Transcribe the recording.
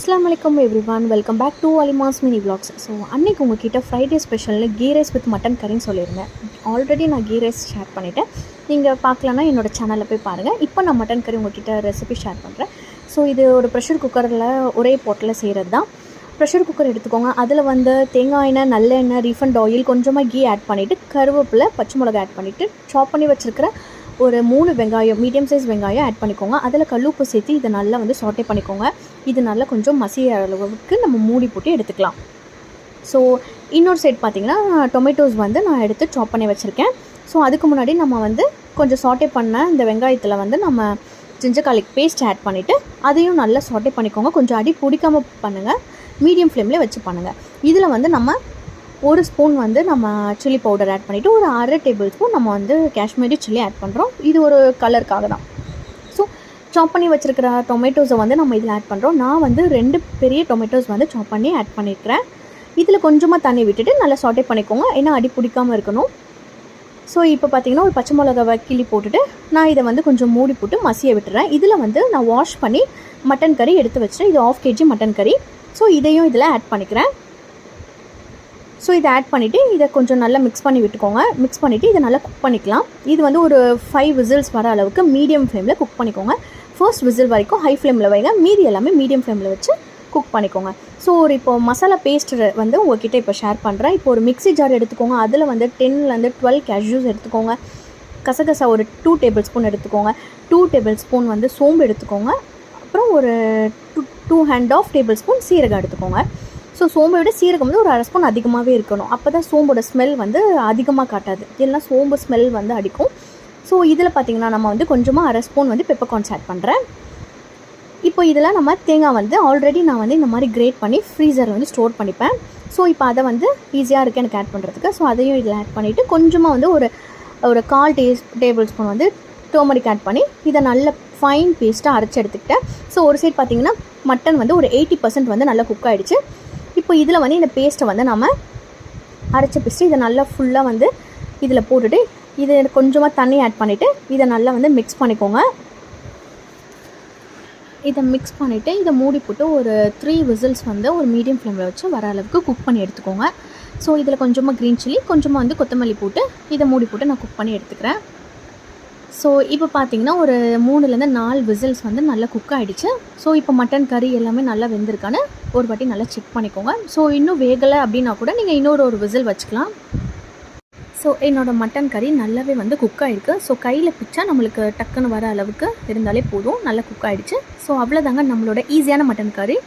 Assalamu alaikum everyone, welcome back to Alima's mini vlogs. So அன்றைக்கி உங்ககிட்ட Friday ஸ்பெஷலில் ghee rice with mutton கறின்னு சொல்லியிருந்தேன். ஆல்ரெடி நான் கீ ரைஸ் ஷேர் பண்ணிவிட்டேன். நீங்கள் பார்க்கலன்னா என்னோடய சேனலில் போய் பாருங்கள். இப்போ நான் மட்டன் கறி உங்ககிட்ட ரெசிபி ஷேர் பண்ணுறேன். ஸோ இது ஒரு ப்ரெஷர் குக்கரில் ஒரே போட்டில் செய்கிறது தான். ப்ரெஷர் குக்கர் எடுத்துக்கோங்க. அதில் வந்து தேங்காய் எண்ணெய், நல்லெண்ணெய், ரீஃபண்ட் ஆயில், கொஞ்சமாக கீ ஆட் பண்ணிவிட்டு, கருவேப்பிலை, பச்சை மிளகாய் ஆட் பண்ணிவிட்டு, சாப் பண்ணி வச்சுருக்கிற ஒரு 3 வெங்காயம், மீடியம் சைஸ் வெங்காயம் ஆட் பண்ணிக்கோங்க. அதில் கல்லுப்பு சேர்த்து இதை நல்லா வந்து சாட்டே பண்ணிக்கோங்க. இது நல்லா கொஞ்சம் மசிய அளவுக்கு நம்ம மூடி போட்டு எடுத்துக்கலாம். ஸோ இன்னொரு சைட் பார்த்திங்கன்னா டொமேட்டோஸ் வந்து நான் எடுத்து சாப் பண்ணி வச்சுருக்கேன். ஸோ அதுக்கு முன்னாடி நம்ம வந்து கொஞ்சம் சாட்டே பண்ண இந்த வெங்காயத்தில் வந்து நம்ம ஜிஞ்சர் கார்லிக் பேஸ்ட் ஆட் பண்ணிவிட்டு அதையும் நல்லா சாட்டே பண்ணிக்கோங்க. கொஞ்சம் அடி பிடிக்காமல் பண்ணுங்கள், மீடியம் ஃப்ளேமில் வச்சு பண்ணுங்கள். இதில் வந்து நம்ம 1 ஸ்பூன் வந்து நம்ம சில்லி பவுடர் ஆட் பண்ணிவிட்டு ஒரு 1/2 டேபிள் ஸ்பூன் நம்ம வந்து காஷ்மீரி சில்லி ஆட் பண்ணுறோம். இது ஒரு கலருக்காக தான். ஸோ சாப் பண்ணி வச்சுருக்கிற டொமேட்டோஸை வந்து நம்ம இதில் ஆட் பண்ணுறோம். நான் வந்து 2 பெரிய டொமேட்டோஸ் வந்து சாப் பண்ணி ஆட் பண்ணியிருக்கிறேன். இதில் கொஞ்சமாக தண்ணி விட்டுட்டு நல்லா சாட்டே பண்ணிக்கோங்க, ஏன்னா அடி பிடிக்காமல் இருக்கணும். ஸோ இப்போ பார்த்திங்கன்னா ஒரு பச்சை மிளகாவை கிள்ளி போட்டுட்டு நான் இதை வந்து கொஞ்சம் மூடி போட்டு மசிய விட்டுறேன். இதில் வந்து நான் வாஷ் பண்ணி மட்டன் கறி எடுத்து வச்சுட்டேன். இது 1/2 kg மட்டன் கறி. ஸோ இதையும் இதில் ஆட் பண்ணிக்கிறேன். ஸோ இதை ஆட் பண்ணிவிட்டு இதை கொஞ்சம் நல்லா மிக்ஸ் பண்ணி விட்டுக்கோங்க. மிக்ஸ் பண்ணிவிட்டு இதை நல்லா குக் பண்ணிக்கலாம். இது வந்து ஒரு 5 விசில்ஸ் வர அளவுக்கு மீடியம் ஃப்ளேமில் குக் பண்ணிக்கோங்க. ஃபர்ஸ்ட் விசில் வரைக்கும் ஹை ஃப்ளேமில் வைங்க, மீதி எல்லாமே மீடியம் ஃப்ளேமில் வச்சு குக் பண்ணிக்கோங்க. ஸோ ஒரு இப்போது மசாலா பேஸ்ட் வந்து உங்கள்கிட்ட இப்போ ஷேர் பண்ணுறேன். இப்போ ஒரு மிக்ஸி ஜார் எடுத்துக்கோங்க. அதில் வந்து 10 to 12 கேஷ்யூஸ் எடுத்துக்கோங்க. கசகசா ஒரு 2 டேபிள் ஸ்பூன் எடுத்துக்கோங்க. 2 டேபிள் ஸ்பூன் வந்து சோம்பு எடுத்துக்கோங்க. அப்புறம் ஒரு 2.5 டேபிள் ஸ்பூன் சீரகம் எடுத்துக்கோங்க. ஸோ சோம்பை விட சீரகம் வந்து ஒரு 1/2 ஸ்பூன் அதிகமாகவே இருக்கணும். அப்போ தான் சோம்போட ஸ்மெல் வந்து அதிகமாக காட்டாது, இல்லைனா சோம்பு ஸ்மெல் வந்து அடிக்கும். ஸோ இதில் பார்த்திங்கன்னா நம்ம வந்து கொஞ்சமாக 1/2 ஸ்பூன் வந்து பெப்பர்கார்ன்ஸ் ஆட் பண்ணுறேன். இப்போ இதில் நம்ம தேங்காய் வந்து ஆல்ரெடி நான் வந்து இந்த மாதிரி கிரேட் பண்ணி ஃப்ரீசரில் வந்து ஸ்டோர் பண்ணிப்பேன். ஸோ இப்போ அதை வந்து ஈஸியாக இருக்குது எனக்கு ஆட் பண்ணுறதுக்கு. ஸோ அதையும் இதில் ஆட் பண்ணிவிட்டு கொஞ்சமாக வந்து ஒரு 1/4 டேபிள் ஸ்பூன் வந்து டர்மரிக் ஆட் பண்ணி இதை நல்ல ஃபைன் பேஸ்ட்டாக அரைச்சி எடுத்துக்கிட்டேன். ஸோ ஒரு சைட் பார்த்திங்கன்னா மட்டன் வந்து ஒரு 80% வந்து நல்லா குக் ஆகிடுச்சு. இப்போ இதில் வந்து இந்த பேஸ்ட்டை வந்து நம்ம அரைச்ச பேஸ்ட்டு இதை நல்லா ஃபுல்லாக வந்து இதில் போட்டுட்டு இதை கொஞ்சமாக தண்ணி ஆட் பண்ணிவிட்டு இதை நல்லா வந்து மிக்ஸ் பண்ணிக்கோங்க. இதை மிக்ஸ் பண்ணிவிட்டு இதை மூடி போட்டு ஒரு 3 விசில்ஸ் வந்து ஒரு மீடியம் ஃப்ளேமில் வச்சு வர அளவுக்கு குக் பண்ணி எடுத்துக்கோங்க. ஸோ இதில் கொஞ்சமாக க்ரீன் சில்லி, கொஞ்சமாக வந்து கொத்தமல்லி போட்டு இதை மூடி போட்டு நான் குக் பண்ணி எடுத்துக்கிறேன். ஸோ இப்போ பார்த்திங்கன்னா ஒரு 3-4 விசில்ஸ் வந்து நல்லா குக் ஆகிடுச்சு. ஸோ இப்போ மட்டன் கறி எல்லாமே நல்லா வெந்திருக்கான்னு ஒரு வாட்டி நல்லா செக் பண்ணிக்கோங்க. ஸோ இன்னும் வேகலை அப்படின்னா கூட நீங்கள் இன்னொரு விசில் வச்சுக்கலாம். ஸோ என்னோடய மட்டன் கறி நல்லாவே வந்து குக் ஆகிருக்கு. ஸோ கையில் பிச்சா நம்மளுக்கு டக்குன்னு வர அளவுக்கு இருந்தாலே போதும், நல்லா குக் ஆகிடுச்சு. ஸோ அவ்வளோதாங்க நம்மளோட ஈஸியான மட்டன் கறி.